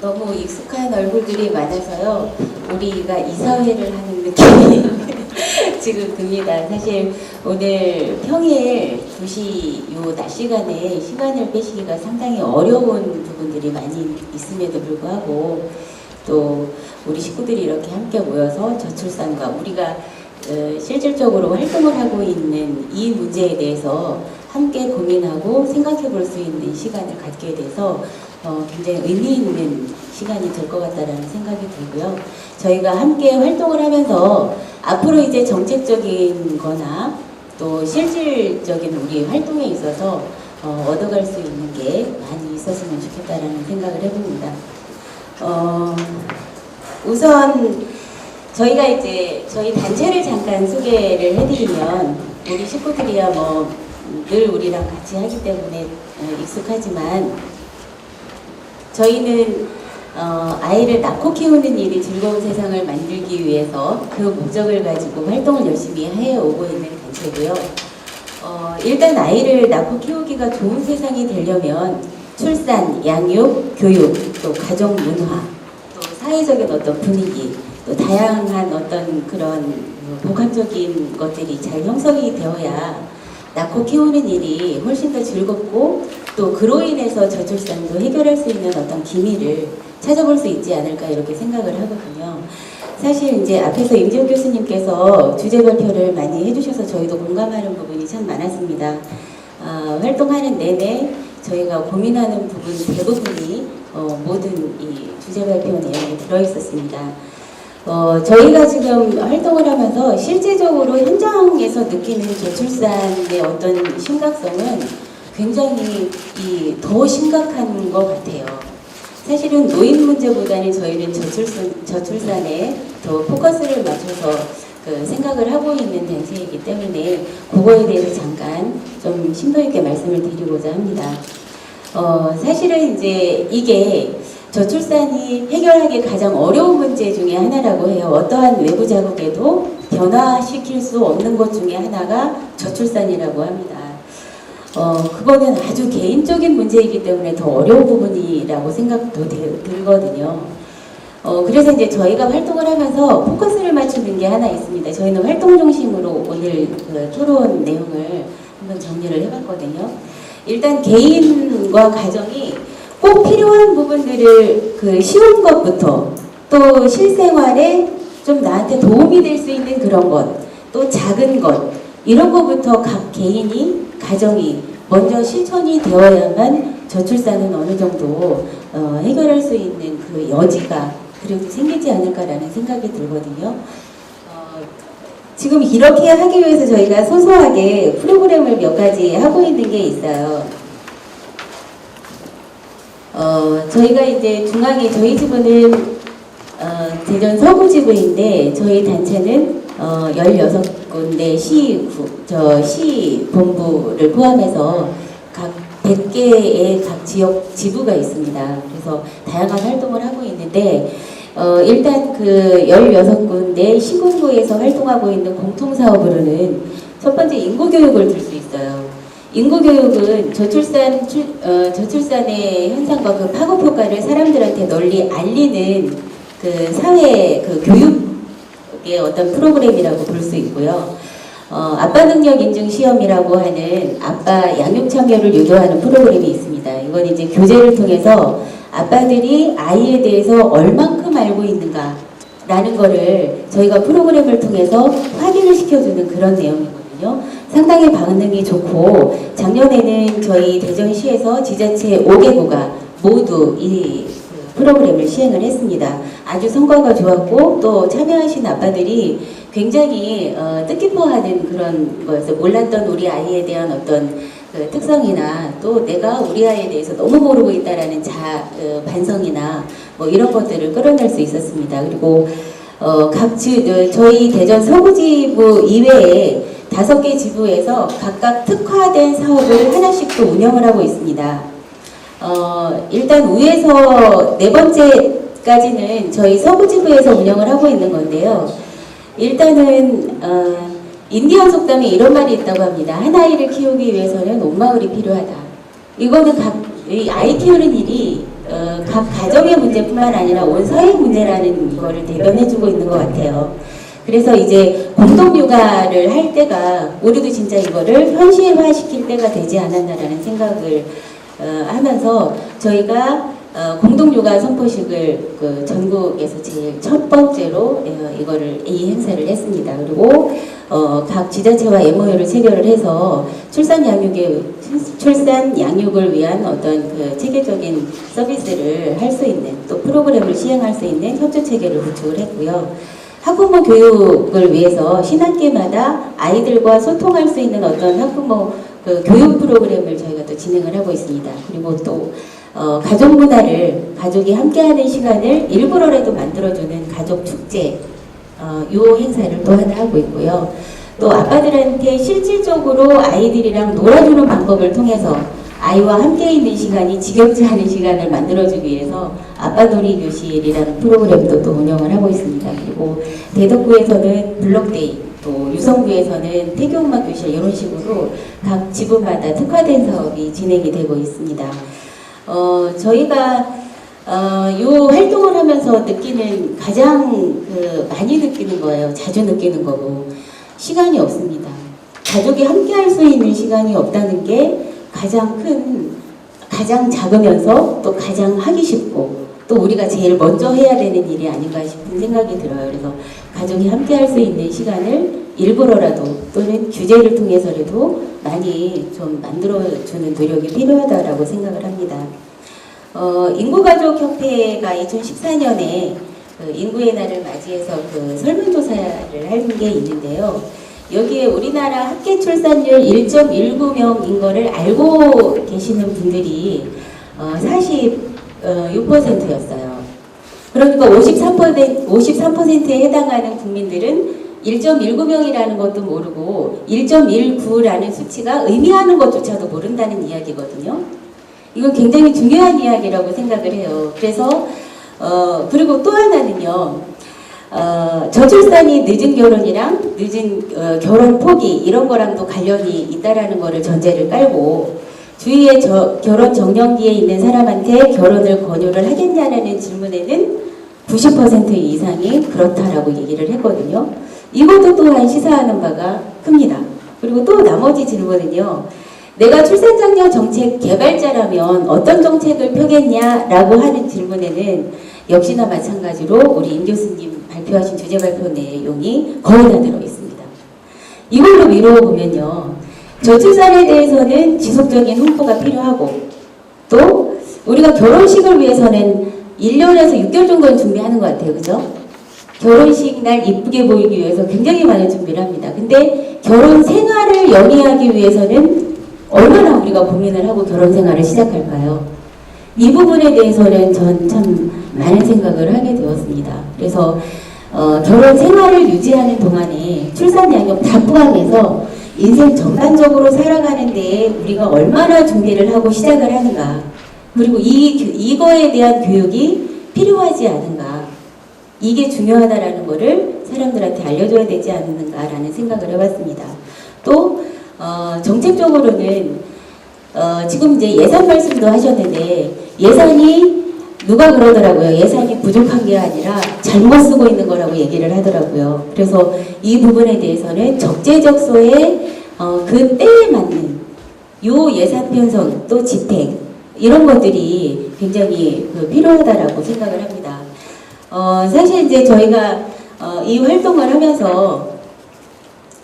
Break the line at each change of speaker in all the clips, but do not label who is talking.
너무 익숙한 얼굴들이 많아서요. 우리가 이사회를 하는 느낌이 지금 듭니다. 사실 오늘 평일 2시 요 낮 시간에 시간을 빼시기가 상당히 어려운 부분들이 많이 있음에도 불구하고 또 우리 식구들이 이렇게 함께 모여서 저출산과 우리가 실질적으로 활동을 하고 있는 이 문제에 대해서 함께 고민하고 생각해 볼 수 있는 시간을 갖게 돼서 굉장히 의미 있는 시간이 될 것 같다라는 생각이 들고요. 저희가 함께 활동을 하면서 앞으로 이제 정책적인 거나 또 실질적인 우리 활동에 있어서 얻어갈 수 있는 게 많이 있었으면 좋겠다라는 생각을 해봅니다. 우선 저희가 이제 저희 단체를 잠깐 소개를 해드리면 우리 식구들이야 뭐 늘 우리랑 같이 하기 때문에 익숙하지만 저희는 아이를 낳고 키우는 일이 즐거운 세상을 만들기 위해서 그 목적을 가지고 활동을 열심히 해오고 있는 단체고요. 일단 아이를 낳고 키우기가 좋은 세상이 되려면 출산, 양육, 교육, 또 가정 문화, 또 사회적인 어떤 분위기, 또 다양한 어떤 그런 복합적인 것들이 잘 형성이 되어야 낳고 키우는 일이 훨씬 더 즐겁고 또 그로 인해서 저출산도 해결할 수 있는 어떤 기미를 찾아볼 수 있지 않을까 이렇게 생각을 하거든요. 사실 이제 앞에서 임지훈 교수님께서 주제 발표를 많이 해주셔서 저희도 공감하는 부분이 참 많았습니다. 활동하는 내내 저희가 고민하는 부분 대부분이 모든 이 주제 발표 내용에 들어있었습니다. 저희가 지금 활동을 하면서 실제적으로 현장에서 느끼는 저출산의 어떤 심각성은 굉장히 더 심각한 것 같아요. 사실은 노인 문제보다는 저희는 저출산에 더 포커스를 맞춰서 생각을 하고 있는 단체이기 때문에 그거에 대해서 잠깐 좀 심도 있게 말씀을 드리고자 합니다. 사실은 이제 이게 저출산이 해결하기 가장 어려운 문제 중에 하나라고 해요. 어떠한 외부 자극에도 변화시킬 수 없는 것 중에 하나가 저출산이라고 합니다. 그거는 아주 개인적인 문제이기 때문에 더 어려운 부분이라고 생각도 들거든요. 그래서 이제 저희가 활동을 하면서 포커스를 맞추는 게 하나 있습니다. 저희는 활동 중심으로 오늘 토론 내용을 한번 정리를 해봤거든요. 일단 개인과 가정이 꼭 필요한 부분들을 쉬운 것부터 또 실생활에 좀 나한테 도움이 될 수 있는 그런 것, 또 작은 것 이런 것부터 각 개인이 가정이 먼저 실천이 되어야만 저출산은 어느 정도 해결할 수 있는 그 여지가 그래도 생기지 않을까라는 생각이 들거든요. 지금 이렇게 하기 위해서 저희가 소소하게 프로그램을 몇 가지 하고 있는 게 있어요. 저희가 이제 중앙에 저희 지부는 대전 서구지부인데 저희 단체는 16군데 시본부를 포함해서 각 100개의 각 지역 지부가 있습니다. 그래서 다양한 활동을 하고 있는데 일단 그 16군데 시군구에서 활동하고 있는 공통사업으로는 첫 번째 인구교육을 들 수 있어요. 인구교육은 저출산의 현상과 그 파급 효과를 사람들한테 널리 알리는 그 사회 그 교육의 어떤 프로그램이라고 볼 수 있고요. 아빠 능력 인증 시험이라고 하는 아빠 양육 참여를 유도하는 프로그램이 있습니다. 이건 이제 교재를 통해서 아빠들이 아이에 대해서 얼만큼 알고 있는가라는 거를 저희가 프로그램을 통해서 확인을 시켜주는 그런 내용이거든요. 상당히 반응이 좋고 작년에는 저희 대전시에서 지자체 5개구가 모두 이 프로그램을 시행을 했습니다. 아주 성과가 좋았고 또 참여하신 아빠들이 굉장히 뜻깊어하는 그런 거였어요. 몰랐던 우리 아이에 대한 어떤 그 특성이나 또 내가 우리 아이에 대해서 너무 모르고 있다라는 반성이나 뭐 이런 것들을 끌어낼 수 있었습니다. 그리고 저희 대전 서구지부 이외에 5개 지부에서 각각 특화된 사업을 하나씩 또 운영을 하고 있습니다. 일단 위에서 4번째까지는 저희 서구지부에서 운영을 하고 있는 건데요. 일단은 인디언 속담에 이런 말이 있다고 합니다. 한 아이를 키우기 위해서는 온 마을이 필요하다. 이거는 아이 키우는 일이 각 가정의 문제뿐만 아니라 온 사회 문제라는 거를 대변해주고 있는 것 같아요. 그래서 이제 공동육아를 할 때가 우리도 진짜 이거를 현실화시킬 때가 되지 않았나라는 생각을 하면서 저희가 공동육아 선포식을 그 전국에서 제일 첫 번째로 이거를 이 행사를 했습니다. 그리고 각 지자체와 MOU를 체결을 해서 출산 양육을 위한 어떤 그 체계적인 서비스를 할 수 있는 또 프로그램을 시행할 수 있는 협조 체계를 구축을 했고요. 학부모 교육을 위해서 신학기마다 아이들과 소통할 수 있는 어떤 학부모 그 교육 프로그램을 저희가 또 진행을 하고 있습니다. 그리고 또 가족 문화를 가족이 함께하는 시간을 일부러라도 만들어주는 가족 축제 요 행사를 또 하나 하고 있고요. 또 아빠들한테 실질적으로 아이들이랑 놀아주는 방법을 통해서 아이와 함께 있는 시간이 지겹지 않은 시간을 만들어주기 위해서 아빠놀이 교실이라는 프로그램도 또 운영을 하고 있습니다. 그리고 대덕구에서는 블록데이, 또 유성구에서는 태교음악 교실 이런 식으로 각 지부마다 특화된 사업이 진행이 되고 있습니다. 저희가 요 활동을 하면서 느끼는 가장 많이 느끼는 거예요. 자주 느끼는 거고 시간이 없습니다. 가족이 함께 할 수 있는 시간이 없다는 게 가장 작으면서 또 가장 하기 쉽고 또 우리가 제일 먼저 해야 되는 일이 아닌가 싶은 생각이 들어요. 그래서 가족이 함께 할 수 있는 시간을 일부러라도 또는 규제를 통해서라도 많이 좀 만들어주는 노력이 필요하다라고 생각을 합니다. 인구가족협회가 2014년에 그 인구의 날을 맞이해서 그 설문조사를 한 게 있는데요. 여기에 우리나라 합계 출산율 1.19명인 거를 알고 계시는 분들이 46%였어요. 그러니까 53%에 해당하는 국민들은 1.19명이라는 것도 모르고 1.19라는 수치가 의미하는 것조차도 모른다는 이야기거든요. 이건 굉장히 중요한 이야기라고 생각을 해요. 그래서 그리고 또 하나는요. 저출산이 늦은 결혼이랑 늦은 결혼 포기 이런 거랑도 관련이 있다라는 거를 전제를 깔고 주위에 결혼 정년기에 있는 사람한테 결혼을 권유를 하겠냐는 질문에는 90% 이상이 그렇다라고 얘기를 했거든요. 이것도 또한 시사하는 바가 큽니다. 그리고 또 나머지 질문은요. 내가 출산장려 정책 개발자라면 어떤 정책을 펴겠냐라고 하는 질문에는 역시나 마찬가지로 우리 임 교수님 발표하신 주제 발표 내용이 거의 다 들어있습니다. 이걸로 미뤄보면요. 저출산에 대해서는 지속적인 홍보가 필요하고 또 우리가 결혼식을 위해서는 1년에서 6개월 정도는 준비하는 것 같아요. 그죠? 결혼식 날 이쁘게 보이기 위해서 굉장히 많은 준비를 합니다. 근데 결혼 생활을 영위하기 위해서는 얼마나 우리가 고민을 하고 결혼 생활을 시작할까요? 이 부분에 대해서는 전 참 많은 생각을 하게 되었습니다. 그래서 결혼 생활을 유지하는 동안에 출산 양육 다 포함해서 인생 전반적으로 살아가는 데에 우리가 얼마나 준비를 하고 시작을 하는가, 그리고 이거에 대한 교육이 필요하지 않은가, 이게 중요하다라는 거를 사람들한테 알려줘야 되지 않는가라는 생각을 해봤습니다. 또 정책적으로는 지금 이제 예산 말씀도 하셨는데 예산이 누가 그러더라고요. 예산이 부족한 게 아니라 잘못 쓰고 있는 거라고 얘기를 하더라고요. 그래서 이 부분에 대해서는 적재적소에 그 때에 맞는 요 예산 편성 또 집행 이런 것들이 굉장히 필요하다라고 생각을 합니다. 사실 이제 저희가 이 활동을 하면서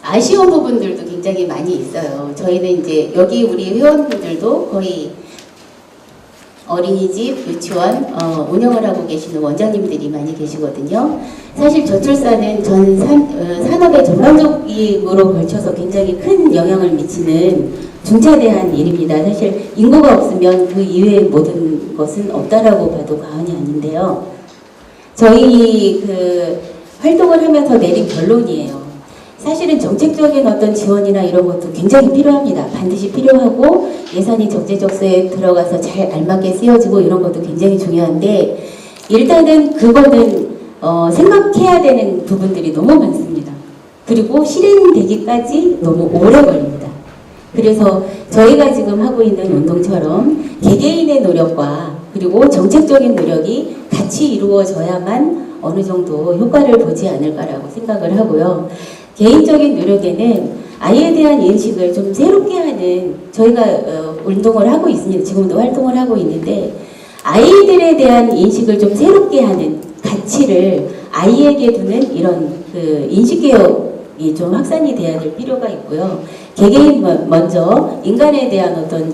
아쉬운 부분들도 굉장히 많이 있어요. 저희는 이제 여기 우리 회원분들도 거의 어린이집, 유치원 운영을 하고 계시는 원장님들이 많이 계시거든요. 사실 저출산은 전 산업의 전반적으로 걸쳐서 굉장히 큰 영향을 미치는 중차대한 일입니다. 사실 인구가 없으면 그 이외의 모든 것은 없다라고 봐도 과언이 아닌데요. 저희 활동을 하면서 내린 결론이에요. 사실은 정책적인 어떤 지원이나 이런 것도 굉장히 필요합니다. 반드시 필요하고 예산이 적재적소에 들어가서 잘 알맞게 쓰여지고 이런 것도 굉장히 중요한데 일단은 그거는 생각해야 되는 부분들이 너무 많습니다. 그리고 실행되기까지 너무 오래 걸립니다. 그래서 저희가 지금 하고 있는 운동처럼 개개인의 노력과 그리고 정책적인 노력이 같이 이루어져야만 어느 정도 효과를 보지 않을까라고 생각을 하고요. 개인적인 노력에는 아이에 대한 인식을 좀 새롭게 하는 저희가 운동을 하고 있습니다. 지금도 활동을 하고 있는데 아이들에 대한 인식을 좀 새롭게 하는 가치를 아이에게 두는 이런 그 인식개혁이 좀 확산이 돼야 될 필요가 있고요. 개개인 먼저 인간에 대한 어떤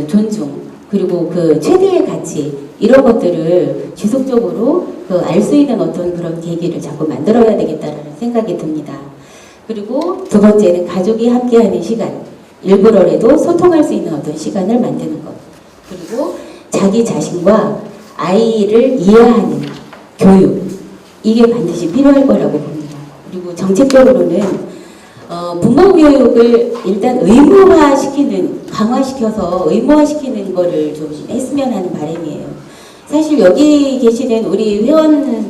존중 그리고 그 최대의 가치 이런 것들을 지속적으로 알 수 있는 어떤 그런 계기를 자꾸 만들어야 되겠다라는 생각이 듭니다. 그리고 두 번째는 가족이 함께하는 시간, 일부러라도 소통할 수 있는 어떤 시간을 만드는 것. 그리고 자기 자신과 아이를 이해하는 교육, 이게 반드시 필요할 거라고 봅니다. 그리고 정책적으로는 부모 교육을 일단 의무화시키는, 강화시켜서 의무화시키는 거를 좀 했으면 하는 바람이에요. 사실 여기 계시는 우리 회원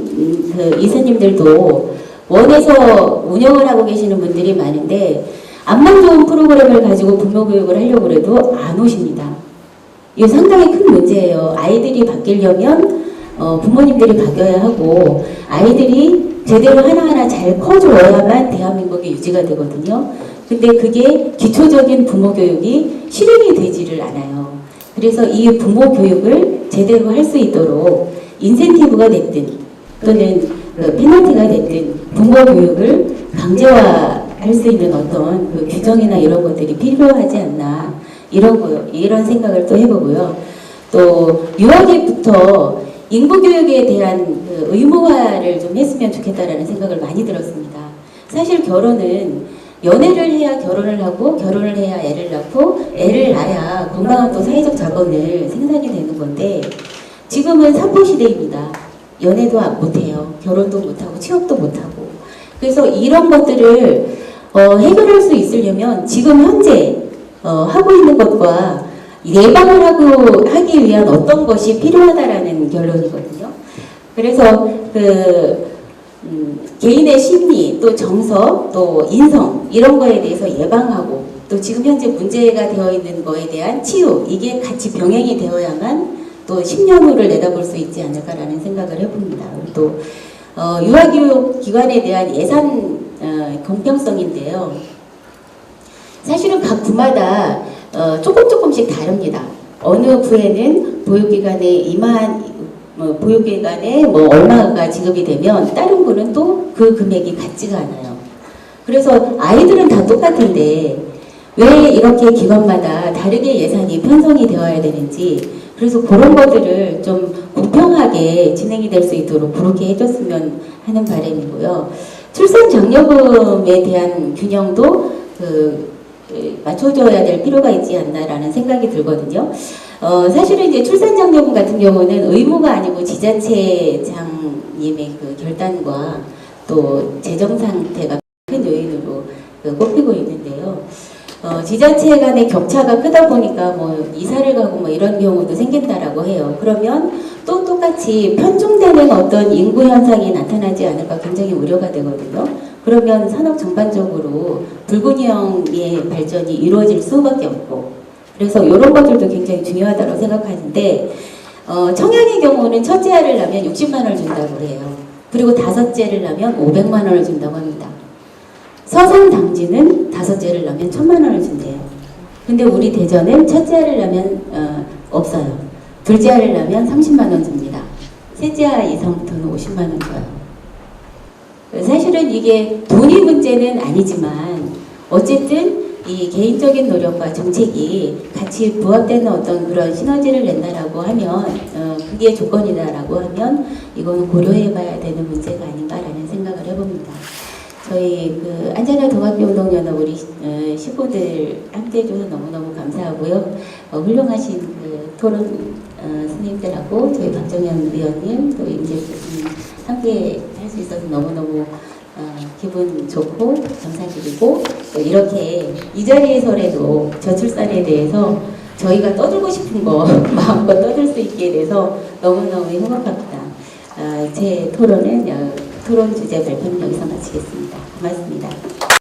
이사님들도 원에서 운영을 하고 계시는 분들이 많은데 앞만 좋은 프로그램을 가지고 부모 교육을 하려고 해도 안 오십니다. 이게 상당히 큰 문제예요. 아이들이 바뀌려면 부모님들이 바뀌어야 하고 아이들이 제대로 하나하나 잘 커줘야만 대한민국이 유지가 되거든요. 근데 그게 기초적인 부모 교육이 실행이 되지를 않아요. 그래서 이 부모 교육을 제대로 할 수 있도록 인센티브가 됐든 또는 페널티가 됐든 부모 교육을 강제화할 수 있는 어떤 그 규정이나 이런 것들이 필요하지 않나 이런 생각을 또 해보고요. 또 유아기부터 인구교육에 대한 그 의무화를 좀 했으면 좋겠다라는 생각을 많이 들었습니다. 사실 결혼은 연애를 해야 결혼을 하고 결혼을 해야 애를 낳고 애를 낳아야 건강한 또 사회적 자본을 생산이 되는 건데 지금은 삼포시대입니다. 연애도 못해요. 결혼도 못하고 취업도 못하고 그래서 이런 것들을 해결할 수 있으려면 지금 현재 하고 있는 것과 예방을 하기 위한 어떤 것이 필요하다라는 결론이거든요. 그래서 개인의 심리, 또 정서, 또 인성 이런 거에 대해서 예방하고 또 지금 현재 문제가 되어 있는 거에 대한 치유 이게 같이 병행이 되어야만 또 10년 후를 내다볼 수 있지 않을까라는 생각을 해봅니다. 또 유아교육 기관에 대한 예산 공평성인데요. 사실은 각 구마다 조금씩 다릅니다. 어느 구에는 보육기관에 보육기관에 얼마가 지급이 되면 다른 구는 또 그 금액이 같지가 않아요. 그래서 아이들은 다 똑같은데 왜 이렇게 기관마다 다르게 예산이 편성이 되어야 되는지 그래서 그런 것들을 좀 공평하게 진행이 될 수 있도록 그렇게 해줬으면 하는 바람이고요. 출산 장려금에 대한 균형도 맞춰줘야 될 필요가 있지 않나라는 생각이 들거든요. 사실은 이제 출산장려금 같은 경우는 의무가 아니고 지자체장님의 그 결단과 또 재정 상태가 큰 요인으로 꼽히고 있는데요. 지자체 간의 격차가 크다 보니까 이사를 가고 이런 경우도 생긴다라고 해요. 그러면 또 똑같이 편중되는 어떤 인구 현상이 나타나지 않을까 굉장히 우려가 되거든요. 그러면 산업 전반적으로 불균형의 발전이 이루어질 수밖에 없고 그래서 이런 것들도 굉장히 중요하다고 생각하는데 청양의 경우는 첫째 아이를 낳으면 60만 원을 준다고 해요. 그리고 다섯째를 낳으면 500만 원을 준다고 합니다. 서산 당지는 다섯째를 낳으면 1000만 원을 준대요. 근데 우리 대전은 첫째 아이를 낳으면 없어요. 둘째 아이를 낳으면 30만 원 줍니다. 셋째 아이 이상부터는 50만 원 줘요. 사실은 이게 돈이 문제는 아니지만 어쨌든 이 개인적인 노력과 정책이 같이 부합되는 어떤 그런 시너지를 낸다라고 하면 그게 조건이다라고 하면 이거는 고려해봐야 되는 문제가 아닌가라는 생각을 해봅니다. 저희 안전한 동학교운동연합 우리 식구들 함께해줘서 너무너무 감사하고요. 훌륭하신 토론 스님들하고 저희 박정현 의원님 또 임재 교수님 함께 할 수 있어서 너무너무 기분 좋고 감사드리고 또 이렇게 이 자리에서라도 저출산에 대해서 저희가 떠들고 싶은 거 마음껏 떠들 수 있게 돼서 너무너무 행복합니다. 제 토론 주제 발표는 여기서 마치겠습니다. 고맙습니다.